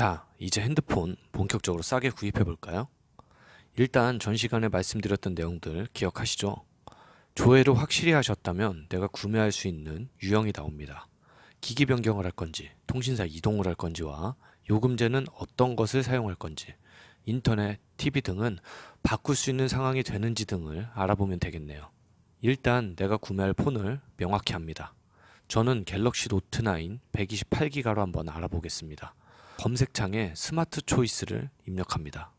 자, 이제 핸드폰 본격적으로 싸게 구입해 볼까요? 일단 전 시간에 말씀드렸던 내용들 기억하시죠? 조회를 확실히 하셨다면 내가 구매할 수 있는 유형이 나옵니다. 기기 변경을 할 건지, 통신사 이동을 할 건지와 요금제는 어떤 것을 사용할 건지, 인터넷, TV 등은 바꿀 수 있는 상황이 되는지 등을 알아보면 되겠네요. 일단 내가 구매할 폰을 명확히 합니다. 저는 갤럭시 노트 9 128기가로 한번 알아보겠습니다. 검색창에 스마트 초이스를 입력합니다.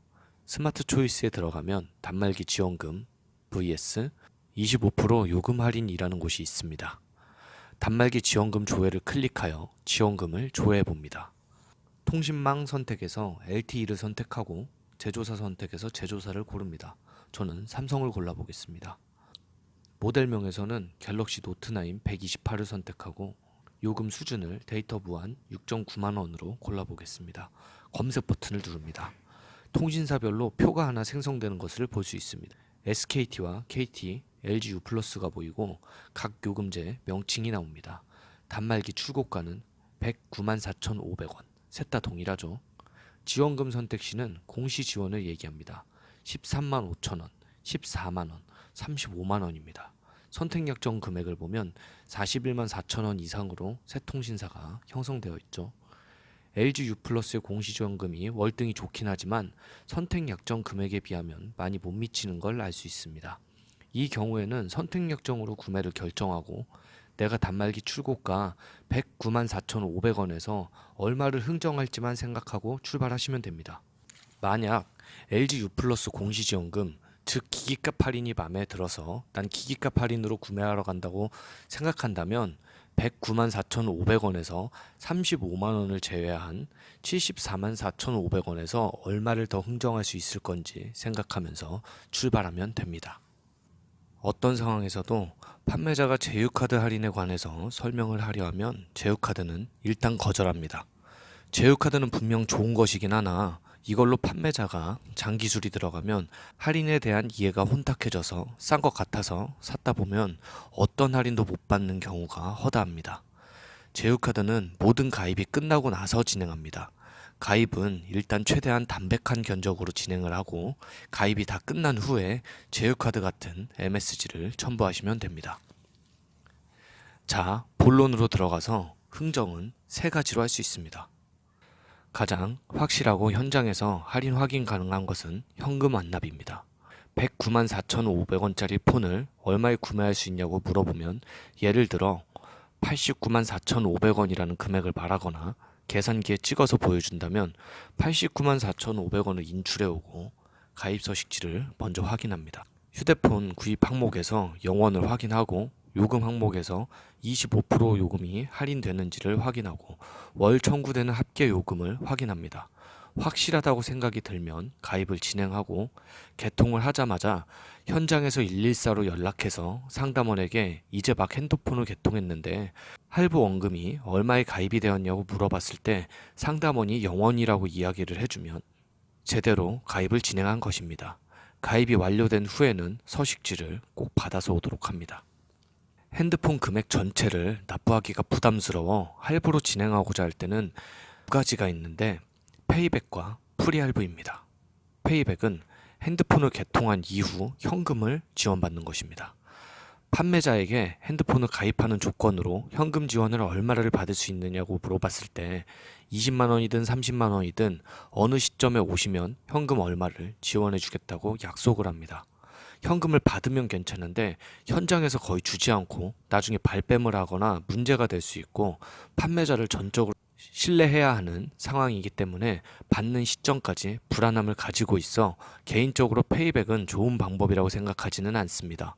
스마트 초이스에 들어가면 단말기 지원금 vs 25% 요금 할인이라는 곳이 있습니다. 단말기 지원금 조회를 클릭하여 지원금을 조회해 봅니다. 통신망 선택에서 LTE를 선택하고 제조사 선택에서 제조사를 고릅니다. 저는 삼성을 골라보겠습니다. 모델명에서는 갤럭시 노트 9 128을 선택하고 요금 수준을 데이터 무한 6.9만원으로 골라보겠습니다. 검색 버튼을 누릅니다. 통신사별로 표가 하나 생성되는 것을 볼 수 있습니다. SKT와 KT, LG U+가 보이고 각 요금제 명칭이 나옵니다. 단말기 출고가는 194,500원, 셋 다 동일하죠. 지원금 선택 시는 공시 지원을 얘기합니다. 13만 5천원, 14만원, 35만원입니다. 선택 약정 금액을 보면 41만 4천원 이상으로 새 통신사가 형성되어 있죠. LG U+의 공시지원금이 월등히 좋긴 하지만 선택 약정 금액에 비하면 많이 못 미치는 걸 알 수 있습니다. 이 경우에는 선택 약정으로 구매를 결정하고 내가 단말기 출고가 109만 4,500원에서 얼마를 흥정할지만 생각하고 출발하시면 됩니다. 만약 LG U+ 공시지원금 즉 기기값 할인이 마음에 들어서 난 기기값 할인으로 구매하러 간다고 생각한다면 109만 4,500원에서 35만 원을 제외한 74만 4,500원에서 얼마를 더 흥정할 수 있을 건지 생각하면서 출발하면 됩니다. 어떤 상황에서도 판매자가 제휴카드 할인에 관해서 설명을 하려 하면 제휴카드는 일단 거절합니다. 제휴카드는 분명 좋은 것이긴 하나 이걸로 판매자가 장기술이 들어가면 할인에 대한 이해가 혼탁해져서 싼 것 같아서 샀다 보면 어떤 할인도 못 받는 경우가 허다합니다. 제휴카드는 모든 가입이 끝나고 나서 진행합니다. 가입은 일단 최대한 담백한 견적으로 진행을 하고 가입이 다 끝난 후에 제휴카드 같은 MSG를 첨부하시면 됩니다. 자, 본론으로 들어가서 흥정은 세 가지로 할 수 있습니다. 가장 확실하고 현장에서 할인 확인 가능한 것은 현금 완납입니다. 109만 4,500원짜리 폰을 얼마에 구매할 수 있냐고 물어보면 예를 들어 89만 4,500원이라는 금액을 말하거나 계산기에 찍어서 보여준다면 89만 4,500원을 인출해오고 가입 서식지를 먼저 확인합니다. 휴대폰 구입 항목에서 영원을 확인하고 요금 항목에서 25% 요금이 할인되는지를 확인하고 월 청구되는 합계 요금을 확인합니다. 확실하다고 생각이 들면 가입을 진행하고 개통을 하자마자 현장에서 114로 연락해서 상담원에게 이제 막 핸드폰을 개통했는데 할부 원금이 얼마에 가입이 되었냐고 물어봤을 때 상담원이 영원이라고 이야기를 해주면 제대로 가입을 진행한 것입니다. 가입이 완료된 후에는 서식지를 꼭 받아서 오도록 합니다. 핸드폰 금액 전체를 납부하기가 부담스러워 할부로 진행하고자 할 때는 두 가지가 있는데 페이백과 프리할부입니다. 페이백은 핸드폰을 개통한 이후 현금을 지원받는 것입니다. 판매자에게 핸드폰을 가입하는 조건으로 현금 지원을 얼마를 받을 수 있느냐고 물어봤을 때 20만 원이든 30만 원이든 어느 시점에 오시면 현금 얼마를 지원해 주겠다고 약속을 합니다. 현금을 받으면 괜찮은데 현장에서 거의 주지 않고 나중에 발뺌을 하거나 문제가 될 수 있고 판매자를 전적으로 신뢰해야 하는 상황이기 때문에 받는 시점까지 불안함을 가지고 있어 개인적으로 페이백은 좋은 방법이라고 생각하지는 않습니다.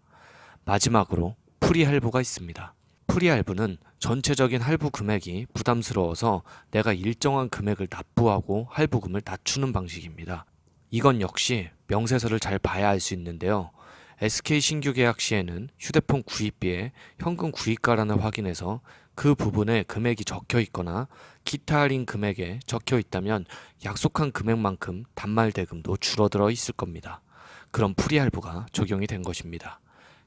마지막으로 프리할부가 있습니다. 프리할부는 전체적인 할부 금액이 부담스러워서 내가 일정한 금액을 납부하고 할부금을 낮추는 방식입니다. 이건 역시 명세서를 잘 봐야 알 수 있는데요. SK 신규 계약 시에는 휴대폰 구입비에 현금 구입가란을 확인해서 그 부분에 금액이 적혀 있거나 기타 할인 금액에 적혀 있다면 약속한 금액만큼 단말 대금도 줄어들어 있을 겁니다. 그럼 프리할부가 적용이 된 것입니다.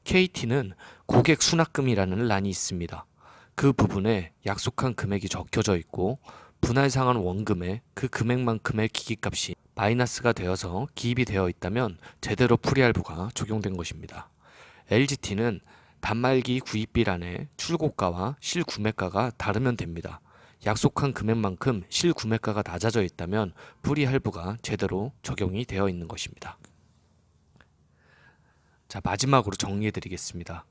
KT는 고객 수납금이라는 란이 있습니다. 그 부분에 약속한 금액이 적혀져 있고 분할상환 원금에 그 금액만큼의 기기값이 마이너스가 되어서 기입이 되어 있다면 제대로 풀이할부가 적용된 것입니다. LGT는 단말기 구입비란에 출고가와 실구매가가 다르면 됩니다. 약속한 금액만큼 실구매가가 낮아져 있다면 불이할부가 제대로 적용이 되어 있는 것입니다. 자, 마지막으로 정리해 드리겠습니다.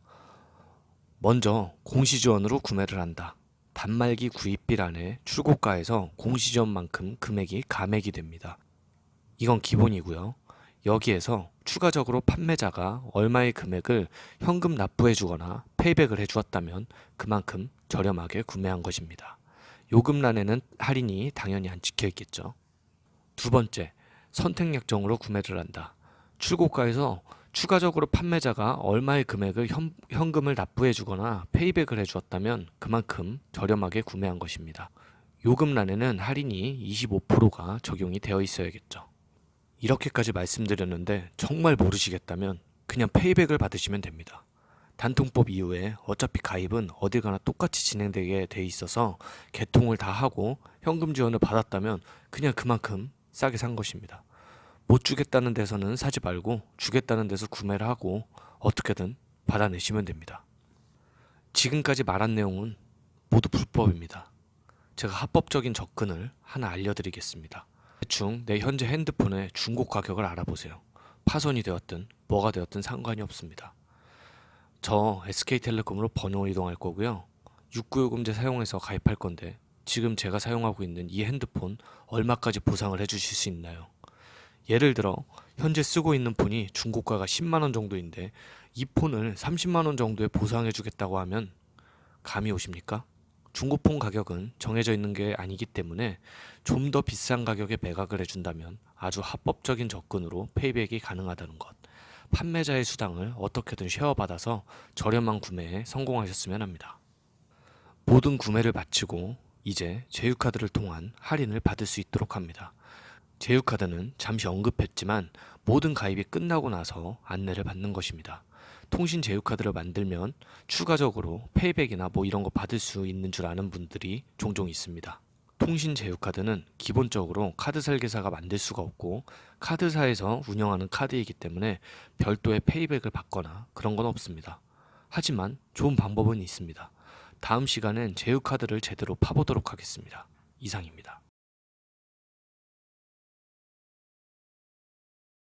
먼저 공시지원으로 구매를 한다. 단말기 구입비란에 출고가에서 공시지원만큼 금액이 감액이 됩니다. 이건 기본이고요. 여기에서 추가적으로 판매자가 얼마의 금액을 현금 납부해 주거나 페이백을 해 주었다면 그만큼 저렴하게 구매한 것입니다. 요금란에는 할인이 당연히 안 찍혀 있겠죠. 두 번째, 선택 약정으로 구매를 한다. 출고가에서 추가적으로 판매자가 얼마의 금액을 현금을 납부해 주거나 페이백을 해 주었다면 그만큼 저렴하게 구매한 것입니다. 요금란에는 할인이 25%가 적용이 되어 있어야겠죠. 이렇게까지 말씀드렸는데 정말 모르시겠다면 그냥 페이백을 받으시면 됩니다. 단통법 이후에 어차피 가입은 어딜 가나 똑같이 진행되게 돼 있어서 개통을 다 하고 현금 지원을 받았다면 그냥 그만큼 싸게 산 것입니다. 못 주겠다는 데서는 사지 말고 주겠다는 데서 구매를 하고 어떻게든 받아내시면 됩니다. 지금까지 말한 내용은 모두 불법입니다. 제가 합법적인 접근을 하나 알려드리겠습니다. 대충 내 현재 핸드폰의 중고 가격을 알아보세요. 파손이 되었든 뭐가 되었든 상관이 없습니다. 저 SK텔레콤으로 번호 이동할 거고요. 69요금제 사용해서 가입할 건데 지금 제가 사용하고 있는 이 핸드폰 얼마까지 보상을 해주실 수 있나요? 예를 들어 현재 쓰고 있는 폰이 중고가가 10만원 정도인데 이 폰을 30만원 정도에 보상해 주겠다고 하면 감이 오십니까? 중고폰 가격은 정해져 있는 게 아니기 때문에 좀 더 비싼 가격에 매각을 해준다면 아주 합법적인 접근으로 페이백이 가능하다는 것. 판매자의 수당을 어떻게든 쉐어받아서 저렴한 구매에 성공하셨으면 합니다. 모든 구매를 마치고 이제 제휴카드를 통한 할인을 받을 수 있도록 합니다. 제휴카드는 잠시 언급했지만 모든 가입이 끝나고 나서 안내를 받는 것입니다. 통신 제휴카드를 만들면 추가적으로 페이백이나 뭐 이런 거 받을 수 있는 줄 아는 분들이 종종 있습니다. 통신 제휴카드는 기본적으로 카드 설계사가 만들 수가 없고 카드사에서 운영하는 카드이기 때문에 별도의 페이백을 받거나 그런 건 없습니다. 하지만 좋은 방법은 있습니다. 다음 시간엔 제휴카드를 제대로 파보도록 하겠습니다. 이상입니다.